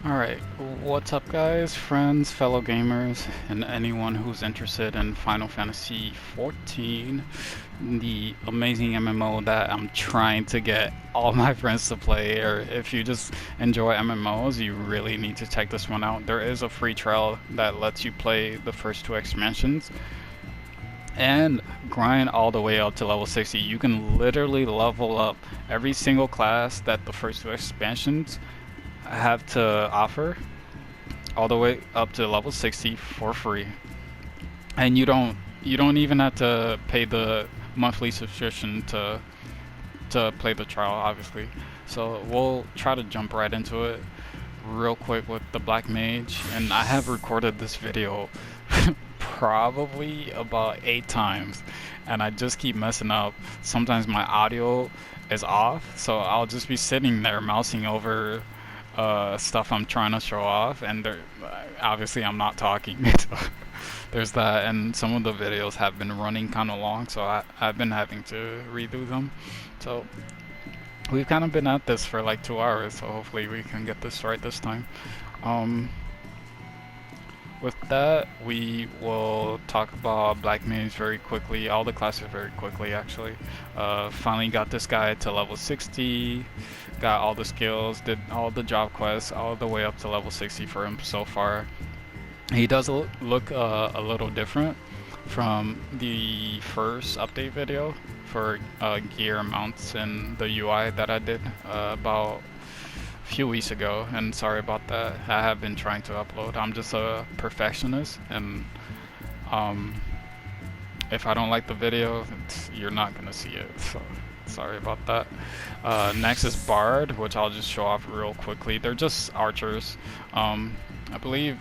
Alright, what's up guys, friends, fellow gamers, and anyone who's interested in Final Fantasy XIV, the amazing MMO that I'm trying to get all my friends to play, or if you just enjoy MMOs, you really need to check this one out. There is a free trial that lets you play the first two expansions, and grind all the way up to level 60. You can literally level up every single class that the first two expansions have to offer all the way up to level 60 for free, and you don't even have to pay the monthly subscription to play the trial, obviously. So we'll try to jump right into it real quick with the Black Mage, and I have recorded this video probably about 8 times, and I just keep messing up. Sometimes my audio is off, so I'll just be sitting there mousing over stuff I'm trying to show off, and obviously I'm not talking. So there's that, and some of the videos have been running kind of long, so I've been having to redo them. So we've kind of been at this for like 2 hours, so hopefully we can get this right this time. Um, with that, we will talk about Black Mage very quickly, all the classes very quickly actually. Finally got this guy to level 60, got all the skills, did all the job quests, all the way up to level 60 for him so far. He does look a little different from the first update video for gear mounts and the UI that I did about few weeks ago, and sorry about that. I have been trying to upload. I'm just a perfectionist, and if I don't like the video, you're not gonna see it. So sorry about that. Next is Bard, which I'll just show off real quickly. They're just archers. I believe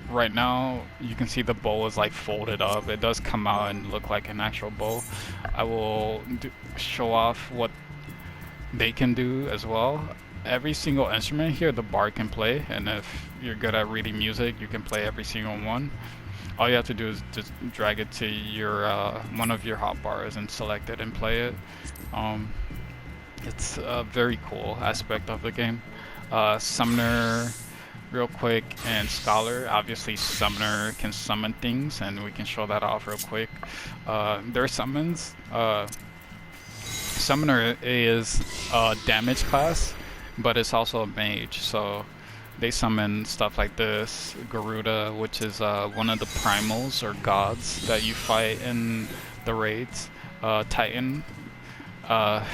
right now you can see the bow is like folded up. It does come out and look like an actual bow. I will show off what they can do as well. Every single instrument here the bard can play, and if you're good at reading music, you can play every single one. All you have to do is just drag it to your one of your hotbars and select it and play it. It's a very cool aspect of the game. Summoner real quick, and Scholar. Obviously Summoner can summon things, and we can show that off real quick. Their summons, Summoner is a damage class, but it's also a mage, so they summon stuff like this. Garuda, which is one of the primals or gods that you fight in the raids. Titan, uh,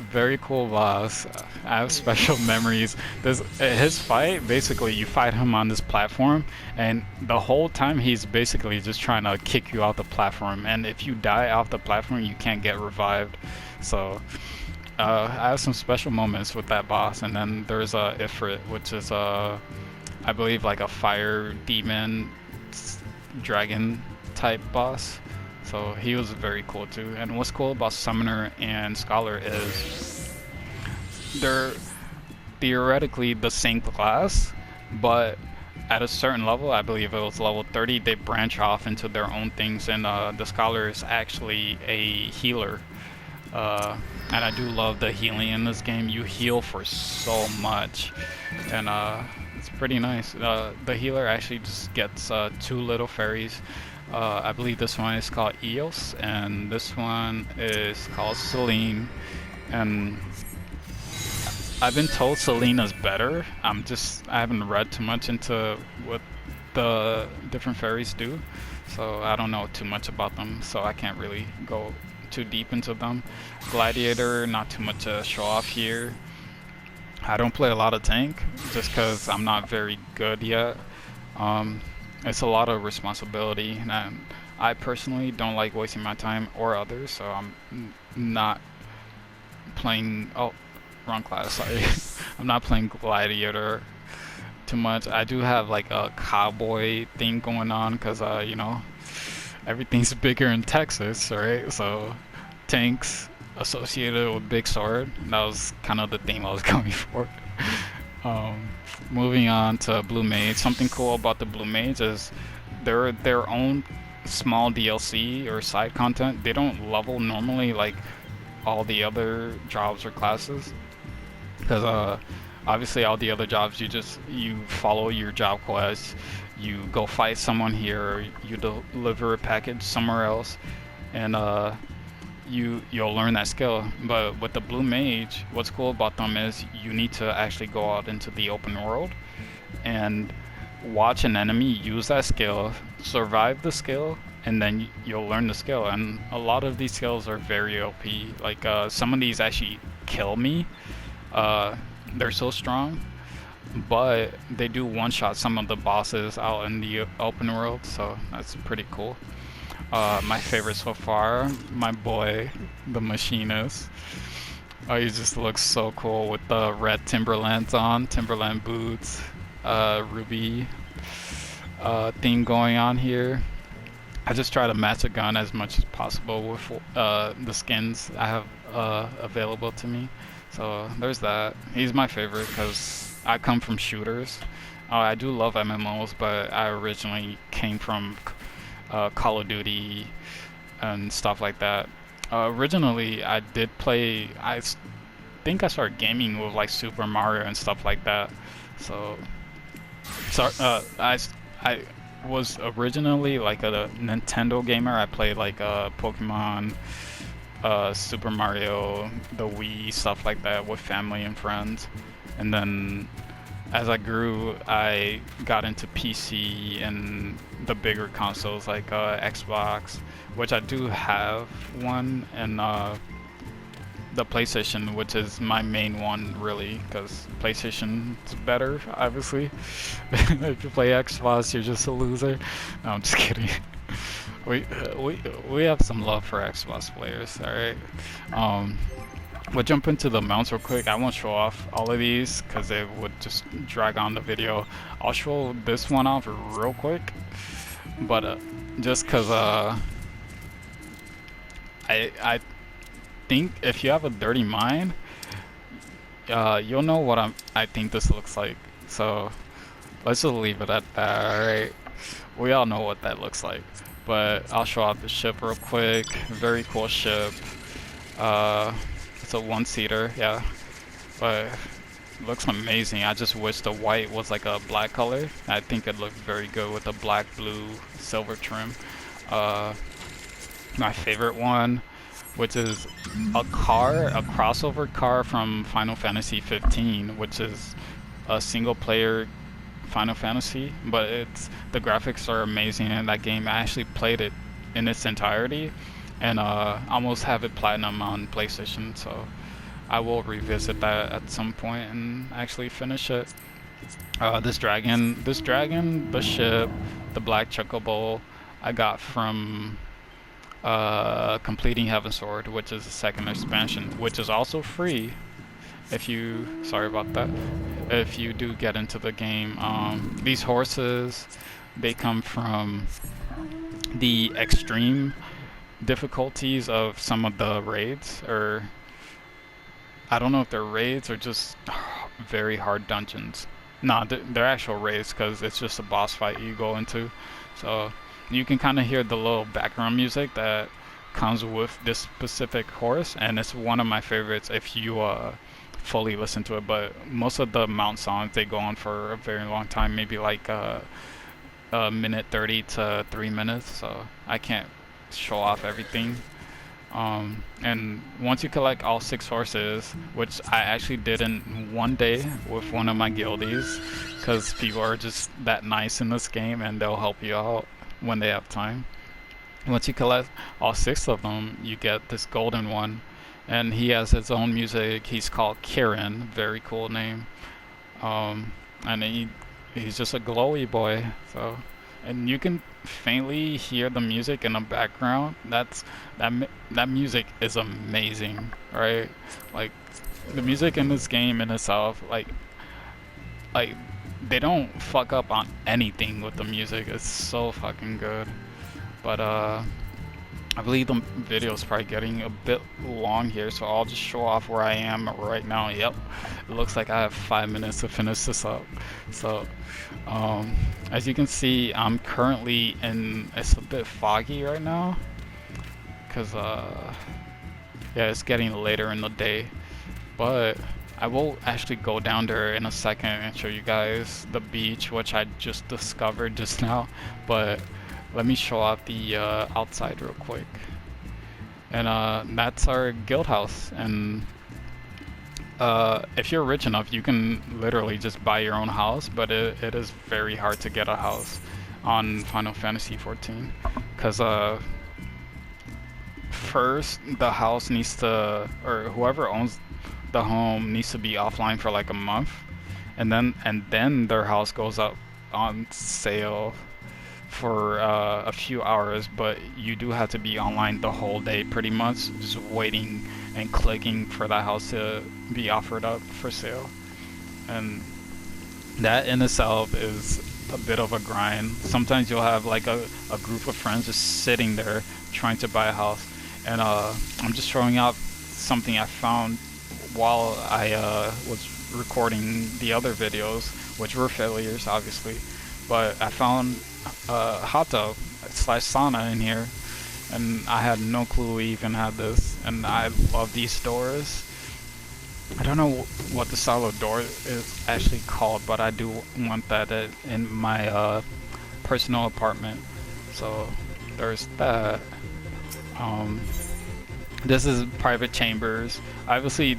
very cool boss. I have special memories. His fight, basically you fight him on this platform, and the whole time he's basically just trying to kick you off the platform, and if you die off the platform you can't get revived. So I have some special moments with that boss. And then there's Ifrit, which is I believe like a fire demon dragon type boss. So he was very cool too. And what's cool about Summoner and Scholar is they're theoretically the same class, but at a certain level, I believe it was level 30, they branch off into their own things, and the Scholar is actually a healer. And I do love the healing in this game. You heal for so much, and it's pretty nice. The healer actually just gets 2 little fairies. I believe this one is called Eos, and this one is called Celine. And I've been told Selena's better. I haven't read too much into what the different fairies do, so I don't know too much about them, so I can't really go too deep into them. Gladiator, not too much to show off here. I don't play a lot of tank just because I'm not very good yet. It's a lot of responsibility, and I personally don't like wasting my time or others, so I'm not playing. Oh, wrong class, sorry. I'm not playing Gladiator too much. I do have like a cowboy thing going on because you know, everything's bigger in Texas, right? So tanks associated with big sword. That was kind of the theme I was going for. Moving on to Blue Mage. Something cool about the Blue Mage is they're their own small DLC or side content. They don't level normally like all the other jobs or classes, because Obviously, all the other jobs, you follow your job quest, you go fight someone here, you deliver a package somewhere else, and you'll learn that skill. But with the blue mage, what's cool about them is you need to actually go out into the open world and watch an enemy use that skill, survive the skill, and then you'll learn the skill. And a lot of these skills are very OP. Like some of these actually kill me. They're so strong, but they do one-shot some of the bosses out in the open world, so that's pretty cool. My favorite so far, my boy, the machinist. Oh, he just looks so cool with the red Timberlands on, Timberland boots, ruby theme going on here. I just try to match a gun as much as possible with the skins I have available to me. So there's that. He's my favorite because I come from shooters. I do love MMOs, but I originally came from Call of Duty and stuff like that. Originally, I did play. Think I started gaming with like Super Mario and stuff like that. So I was originally like a Nintendo gamer. I played like Pokemon, Super Mario, the Wii, stuff like that with family and friends. And then as I grew, I got into PC and the bigger consoles like Xbox, which I do have one, and the PlayStation, which is my main one really, because PlayStation's better, obviously. If you play Xbox, you're just a loser. No, I'm just kidding. We have some love for Xbox players, all right. We'll jump into the mounts real quick. I won't show off all of these because it would just drag on the video. I'll show this one off real quick, but just because I think if you have a dirty mind, you'll know what I think this looks like. So let's just leave it at that. All right, we all know what that looks like, but I'll show off the ship real quick. Very cool ship. It's a one-seater, yeah, but it looks amazing. I just wish the white was like a black color. I think it looked very good with the black, blue, silver trim. My favorite one, which is a crossover car from Final Fantasy 15, which is a single-player Final Fantasy, but the graphics are amazing in that game. I actually played it in its entirety, and almost have it platinum on PlayStation, so I will revisit that at some point and actually finish it. This dragon, the ship, the black chocobo, I got from completing Heavensward, which is the second expansion, which is also free. Sorry about that. If you do get into the game, these horses, they come from the extreme difficulties of some of the raids, or I don't know if they're raids or just very hard dungeons. Nah, they're actual raids because it's just a boss fight you go into. So you can kind of hear the little background music that comes with this specific horse, and it's one of my favorites if you fully listen to it. But most of the mount songs, they go on for a very long time, maybe like a minute 30 to 3 minutes, so I can't show off everything. And once you collect all 6 horses, which I actually did in one day with one of my guildies, because people are just that nice in this game and they'll help you out when they have time. Once you collect all 6 of them, you get this golden one, and he has his own music. He's called Kieran, very cool name. And he's just a glowy boy, so. And you can faintly hear the music in the background. That music is amazing, right? Like the music in this game in itself, like they don't fuck up on anything with the music. It's so fucking good. But I believe the video is probably getting a bit long here, so I'll just show off where I am right now. Yep, it looks like I have 5 minutes to finish this up. So as you can see, I'm currently it's a bit foggy right now because yeah, it's getting later in the day, but I will actually go down there in a second and show you guys the beach, which I just discovered just now. But let me show off the outside real quick. And that's our guild house. And if you're rich enough, you can literally just buy your own house, but it is very hard to get a house on Final Fantasy 14. Because first the house needs to, or whoever owns the home needs to be offline for like a month, and then their house goes up on sale for a few hours, but you do have to be online the whole day pretty much, just waiting and clicking for that house to be offered up for sale. And that in itself is a bit of a grind. Sometimes you'll have like a group of friends just sitting there trying to buy a house. And I'm just showing out something I found while I was recording the other videos, which were failures, obviously. But I found a hot tub / sauna in here, and I had no clue we even had this. And I love these doors. I don't know what the style of door is actually called, but I do want that in my personal apartment. So there's that. This is private chambers. Obviously,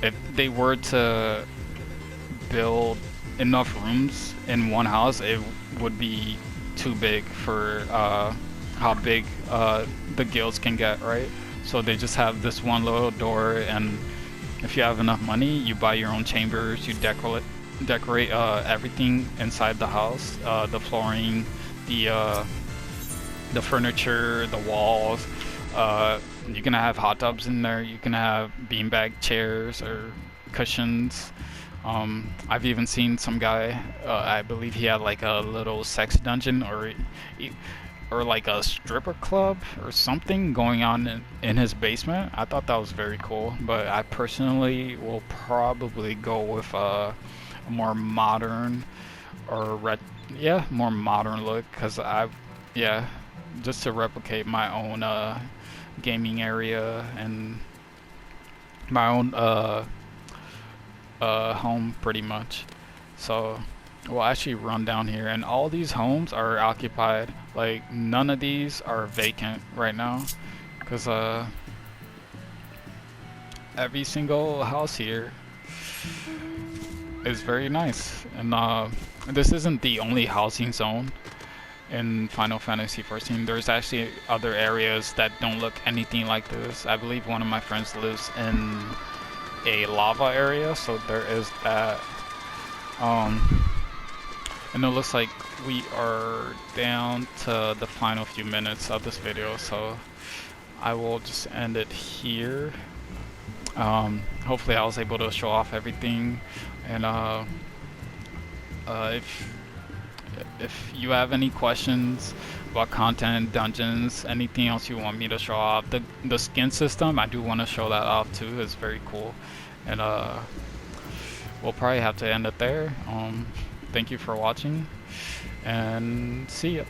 if they were to build enough rooms in one house, it would be too big for how big the guilds can get, right? So they just have this one little door, and if you have enough money, you buy your own chambers, you decorate everything inside the house, the flooring, the furniture, the walls. You can have hot tubs in there. You can have beanbag chairs or cushions. I've even seen some guy. I believe he had like a little sex dungeon or like a stripper club or something going on in his basement. I thought that was very cool. But I personally will probably go with a more modern or more modern look, because just to replicate my own gaming area and my own home pretty much. So we'll actually run down here, and all these homes are occupied. Like none of these are vacant right now, because every single house here is very nice. And this isn't the only housing zone in Final Fantasy 14. There's actually other areas that don't look anything like this. I believe one of my friends lives in a lava area, so there is that. And it looks like we are down to the final few minutes of this video, so I will just end it here. Hopefully I was able to show off everything, and if you have any questions about content, dungeons, anything else you want me to show off, the skin system, I do want to show that off too. It's very cool. And we'll probably have to end it there. Thank you for watching, and see ya.